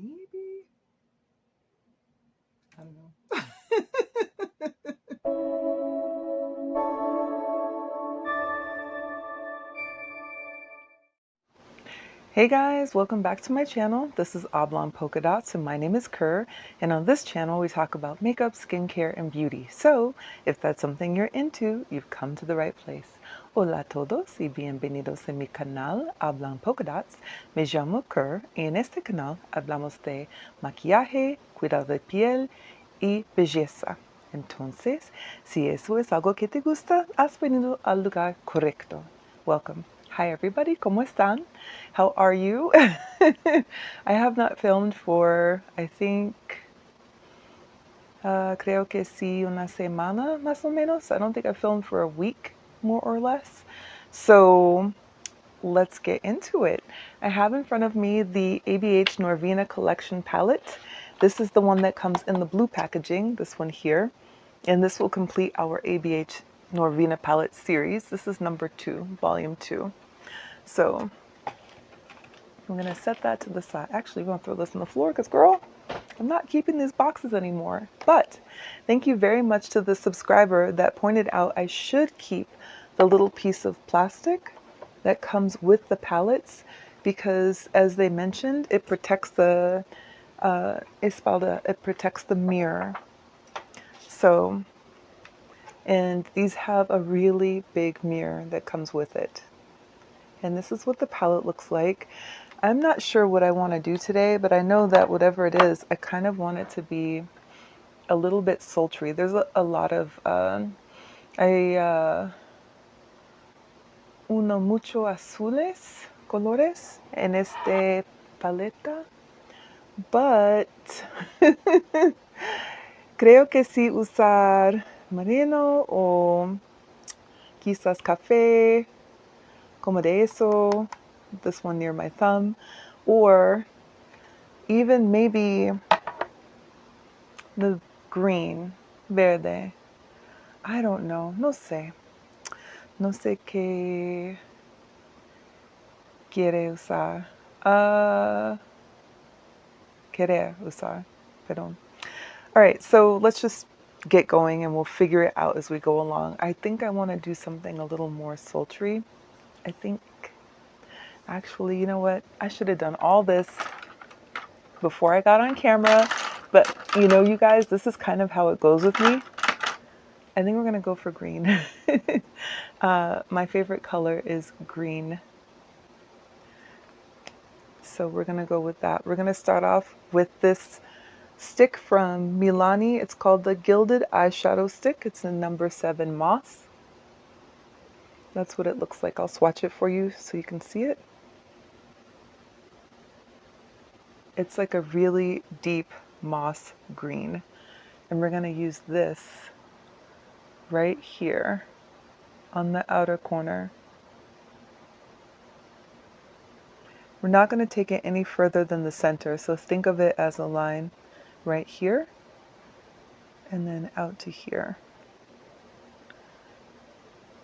Maybe? I don't know. Hey guys, welcome back to my channel. This is Oblong Polka Dots and my name is Kerr, and on this channel we talk about makeup, skincare, and beauty. So, if that's something you're into, you've come to the right place. Hola a todos y bienvenidos a mi canal Oblong Polka Dots. Me llamo Kerr y en este canal hablamos de maquillaje, cuidado de piel y belleza. Entonces, si eso es algo que te gusta, has venido al lugar correcto. Welcome. Hi everybody, ¿cómo están? How are you? I have not filmed for, I think, creo que sí, una semana más o menos. I don't think I filmed for a week, more or less. So let's get into it. I have in front of me the ABH Norvina collection palette. This is the one that comes in the blue packaging, this one here. And this will complete our ABH Norvina palette series. This is number 2, volume 2. So I'm gonna set that to the side. Actually, I'm gonna throw this on the floor because, girl, I'm not keeping these boxes anymore. But thank you very much to the subscriber that pointed out I should keep the little piece of plastic that comes with the palettes because, as they mentioned, it protects the espalda. It protects the mirror. So, and these have a really big mirror that comes with it. And this is what the palette looks like. I'm not sure what I want to do today, but I know that whatever it is, I kind of want it to be a little bit sultry. There's a lot of, uno mucho azules colores en este paleta, but creo que sí usar marino o quizás café, como de eso, this one near my thumb, or even maybe the green, verde. I don't know, no sé. No sé qué quiere usar. Querer usar, perdón. All right, so let's just get going and we'll figure it out as we go along. I think I want to do something a little more sultry. I think, actually, you know what? I should have done all this before I got on camera, but you know, you guys, this is kind of how it goes with me. I think we're gonna go for green. My favorite color is green. So we're gonna go with that. We're gonna start off with this stick from Milani. It's called the Gilded Eyeshadow Stick. It's a number 7 moss. That's what it looks like. I'll swatch it for you so you can see it. It's like a really deep moss green. And we're gonna use this right here on the outer corner. We're not going to take it any further than the center, so think of it as a line right here and then out to here.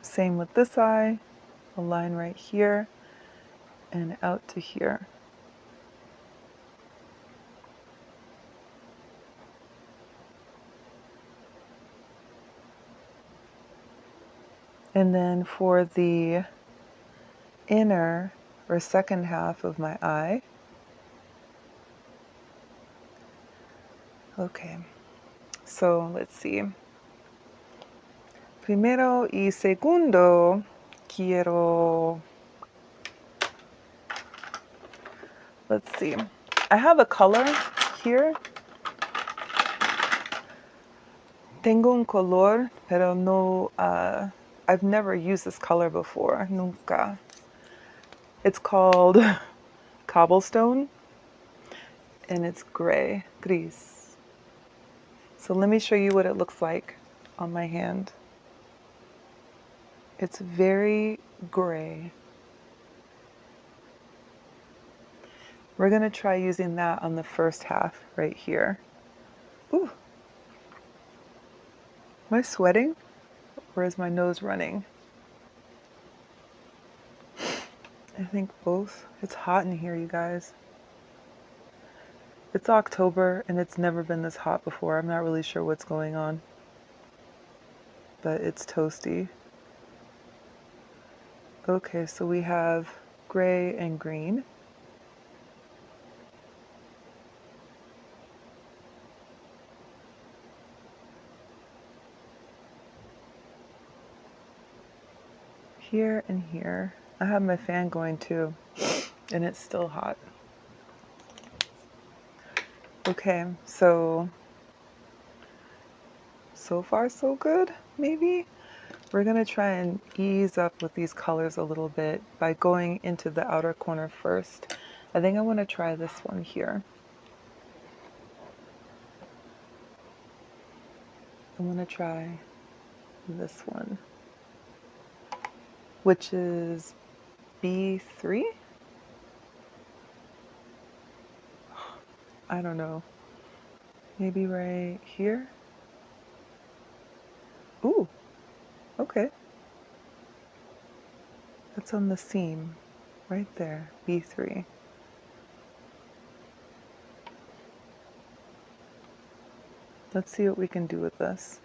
Same with this eye, a line right here and out to here. And then for the inner or second half of my eye, okay, so let's see. Primero y segundo, quiero, let's see. I have a color here. Tengo un color, pero no, I've never used this color before, nunca. It's called Cobblestone, and it's gray, gris. So let me show you what it looks like on my hand. It's very gray. We're gonna try using that on the first half right here. Ooh. Am I sweating? Or is my nose running? I think both. It's hot in here, you guys. It's October and it's never been this hot before. I'm not really sure what's going on, but it's toasty. Okay, so we have gray and green. Here and here. I have my fan going too, and it's still hot. Okay, so far so good, maybe? We're gonna try and ease up with these colors a little bit by going into the outer corner first. I think I wanna try this one here. I'm gonna try this one, which is B3? I don't know. Maybe right here? Ooh, okay. That's on the seam, right there, B3. Let's see what we can do with this.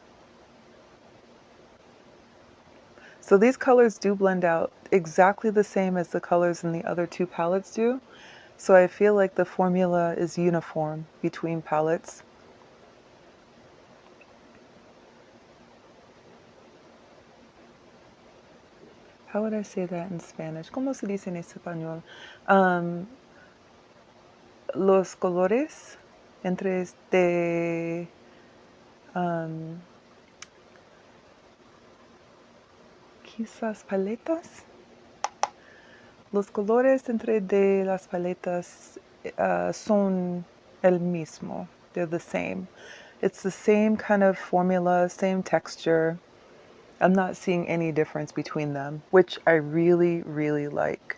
So these colors do blend out exactly the same as the colors in the other two palettes do. So I feel like the formula is uniform between palettes. How would I say that in Spanish? ¿Cómo se dice en español? Los colores entre quizás paletas. Los colores entre de las paletas son el mismo. They're the same. It's the same kind of formula, same texture. I'm not seeing any difference between them, which I really, really like,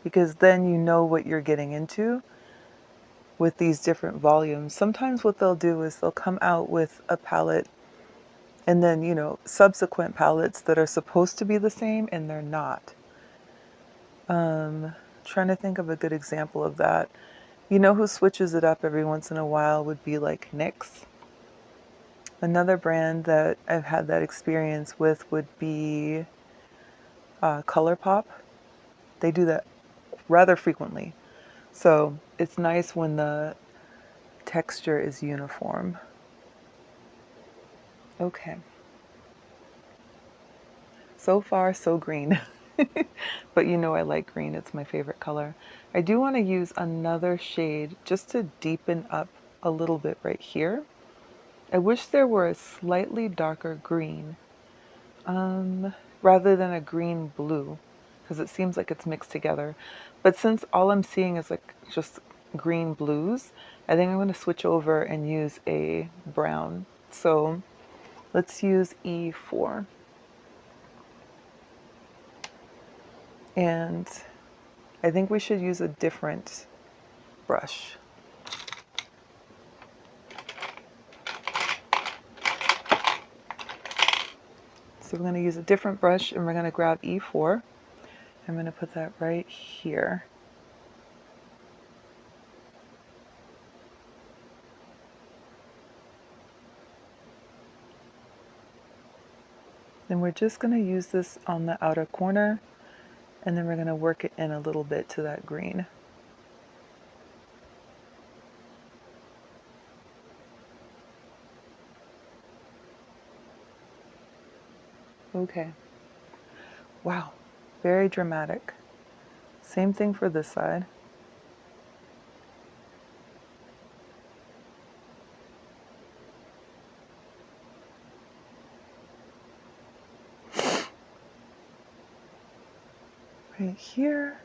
because then you know what you're getting into with these different volumes. Sometimes what they'll do is they'll come out with a palette and then, you know, subsequent palettes that are supposed to be the same and they're not. Trying to think of a good example of that. You know who switches it up every once in a while would be like NYX. Another brand that I've had that experience with would be ColourPop. They do that rather frequently. So it's nice when the texture is uniform. Okay. So far, so green. But you know I like green. It's my favorite color. I do want to use another shade just to deepen up a little bit right here. I wish there were a slightly darker green rather than a green blue, because it seems like it's mixed together. But since all I'm seeing is like just green blues, I think I'm going to switch over and use a brown. So let's use E4. And I think we should use a different brush. So we're going to use a different brush and we're going to grab E4. I'm going to put that right here. Then we're just going to use this on the outer corner, and then we're going to work it in a little bit to that green. Okay. Wow, very dramatic. Same thing for this side. Right here.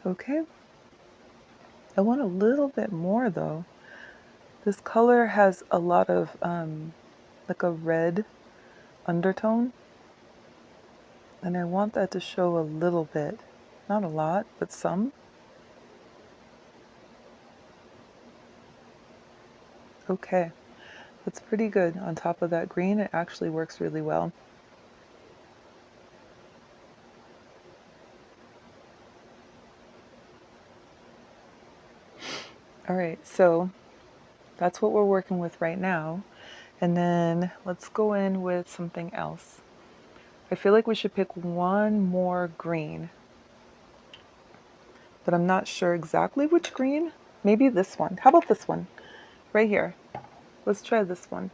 Okay. I want a little bit more though. This color has a lot of like a red undertone, and I want that to show a little bit. Not a lot, but some. Okay. That's pretty good. On top of that green, it actually works really well. All right, so that's what we're working with right now. And then let's go in with something else. I feel like we should pick one more green, but I'm not sure exactly which green. Maybe this one. How about this one? Right here. Let's try this one.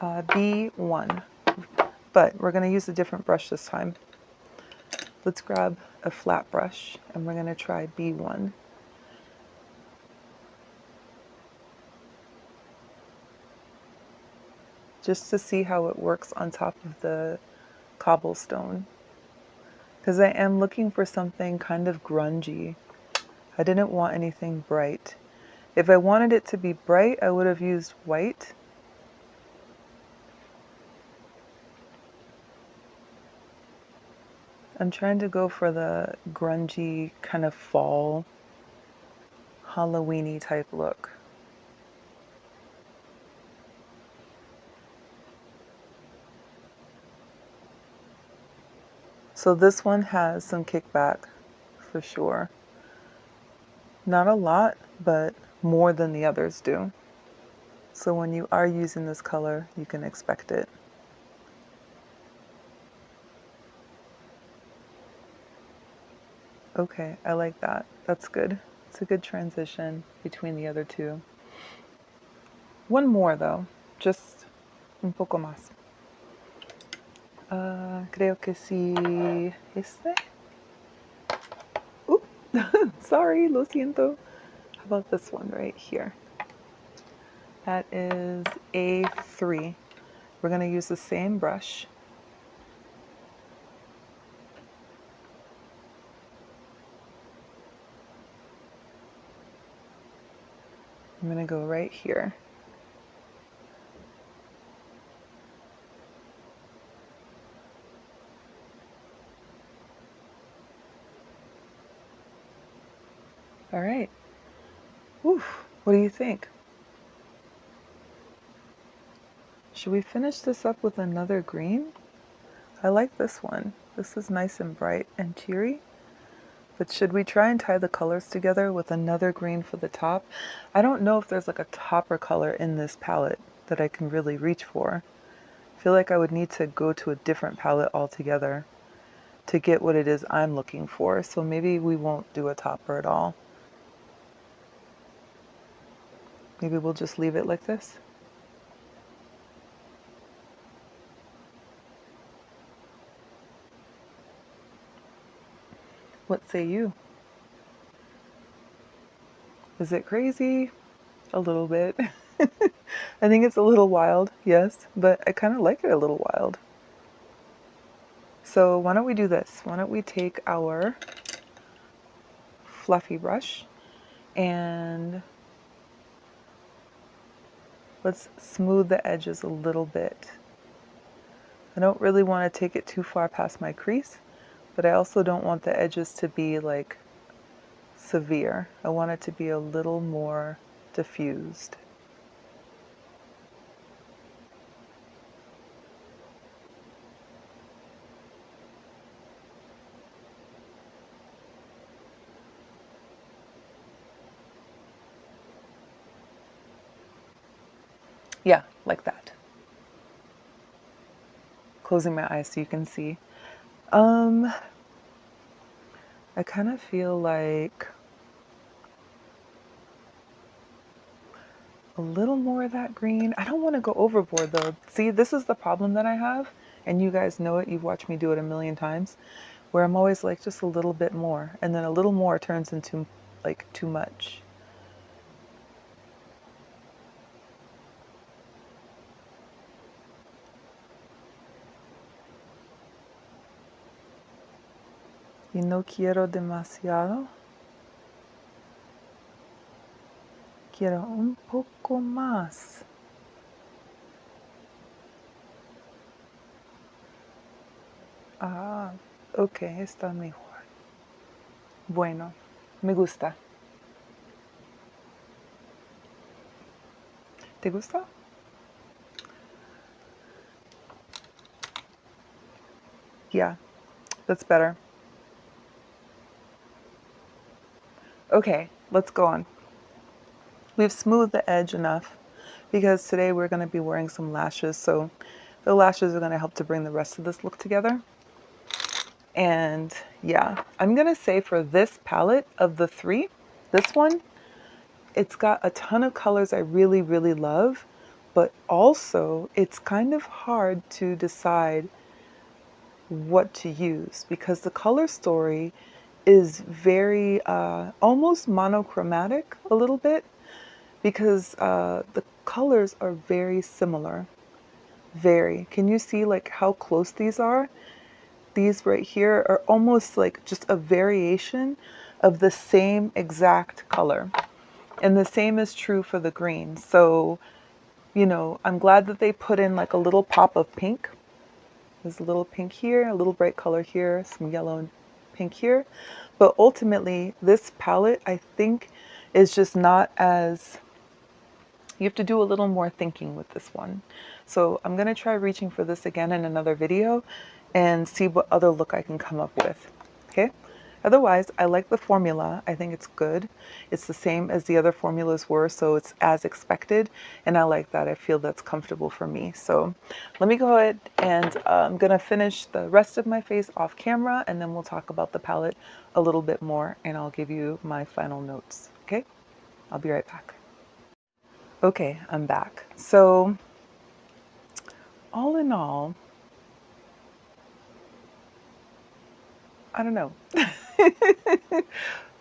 B1. But we're going to use a different brush this time. Let's grab a flat brush and we're going to try B1. Just to see how it works on top of the cobblestone. Because I am looking for something kind of grungy. I didn't want anything bright. If I wanted it to be bright, I would have used white. I'm trying to go for the grungy kind of fall, Halloween-y type look. So this one has some kickback for sure. Not a lot, but more than the others do. So when you are using this color, you can expect it. Okay, I like that. That's good. It's a good transition between the other two. One more though, just un poco más. Creo que sí. Este? Oop, sorry, lo siento. How about this one right here? That is A3. We're going to use the same brush. I'm going to go right here. All right. Oof, what do you think? Should we finish this up with another green? I like this one. This is nice and bright and cheery. But should we try and tie the colors together with another green for the top? I don't know if there's like a topper color in this palette that I can really reach for. I feel like I would need to go to a different palette altogether to get what it is I'm looking for. So maybe we won't do a topper at all. Maybe we'll just leave it like this. What say you? Is it crazy? A little bit. I think it's a little wild, yes, but I kind of like it a little wild. So why don't we do this? Why don't we take our fluffy brush and let's smooth the edges a little bit. I don't really want to take it too far past my crease, but I also don't want the edges to be like severe. I want it to be a little more diffused. Yeah, like that. Closing my eyes so you can see. I kind of feel like a little more of that green. I don't want to go overboard though. See, this is the problem that I have, and you guys know it. You've watched me do it a million times, where I'm always like just a little bit more, and then a little more turns into like too much. Y no quiero demasiado. Quiero un poco más. Ah, ok, está mejor. Bueno, me gusta. ¿Te gusta? Yeah, that's better. Okay, let's go on. We've smoothed the edge enough because today we're going to be wearing some lashes, so the lashes are going to help to bring the rest of this look together. And yeah, I'm going to say for this palette of the three, this one, it's got a ton of colors I really, really love, but also it's kind of hard to decide what to use because the color story is very almost monochromatic a little bit because the colors are very similar. Very. Can you see like how close these are? These right here are almost like just a variation of the same exact color. And the same is true for the green. So, you know, I'm glad that they put in like a little pop of pink. There's a little pink here, a little bright color here, some yellow and pink here. But ultimately, this palette, I think, is just not as... You have to do a little more thinking with this one. So I'm going to try reaching for this again in another video and see what other look I can come up with. Okay? Otherwise, I like the formula. I think it's good. It's the same as the other formulas were, so it's as expected. And I like that. I feel that's comfortable for me. So let me go ahead and I'm going to finish the rest of my face off camera, and then we'll talk about the palette a little bit more, and I'll give you my final notes. Okay? I'll be right back. Okay, I'm back. So, all in all, I don't know.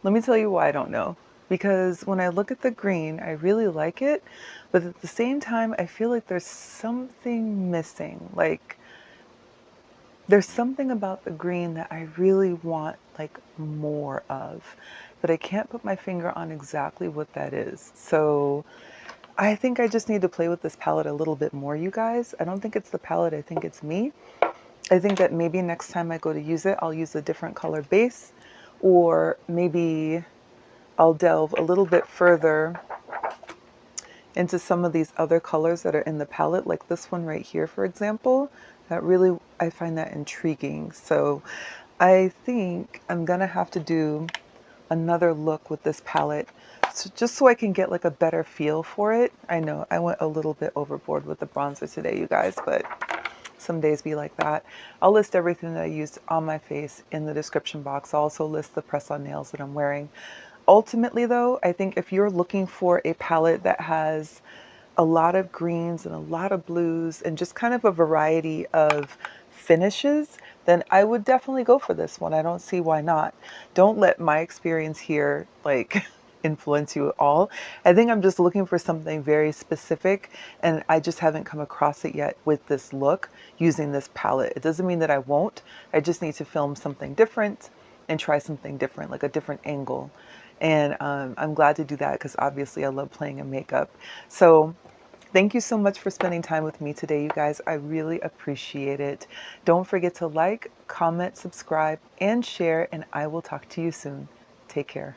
Let me tell you why I don't know. Because when I look at the green, I really like it, but at the same time, I feel like there's something missing. Like, there's something about the green that I really want, like, more of, but I can't put my finger on exactly what that is. So, I think I just need to play with this palette a little bit more, you guys. I don't think it's the palette, I think it's me. I think that maybe next time I go to use it, I'll use a different color base, or maybe I'll delve a little bit further into some of these other colors that are in the palette, like this one right here, for example. That really, I find that intriguing. So I think I'm gonna have to do another look with this palette, so just so I can get like a better feel for it. I know I went a little bit overboard with the bronzer today, you guys, but some days be like that. I'll list everything that I used on my face in the description box. I'll also list the press-on nails that I'm wearing. Ultimately though, I think if you're looking for a palette that has a lot of greens and a lot of blues and just kind of a variety of finishes, then I would definitely go for this one. I don't see why not. Don't let my experience here like influence you at all. I think I'm just looking for something very specific, and I just haven't come across it yet with this look using this palette. It doesn't mean that I won't. I just need to film something different and try something different, like a different angle. And I'm glad to do that because obviously I love playing in makeup. So thank you so much for spending time with me today, you guys. I really appreciate it. Don't forget to like, comment, subscribe, and share, and I will talk to you soon. Take care.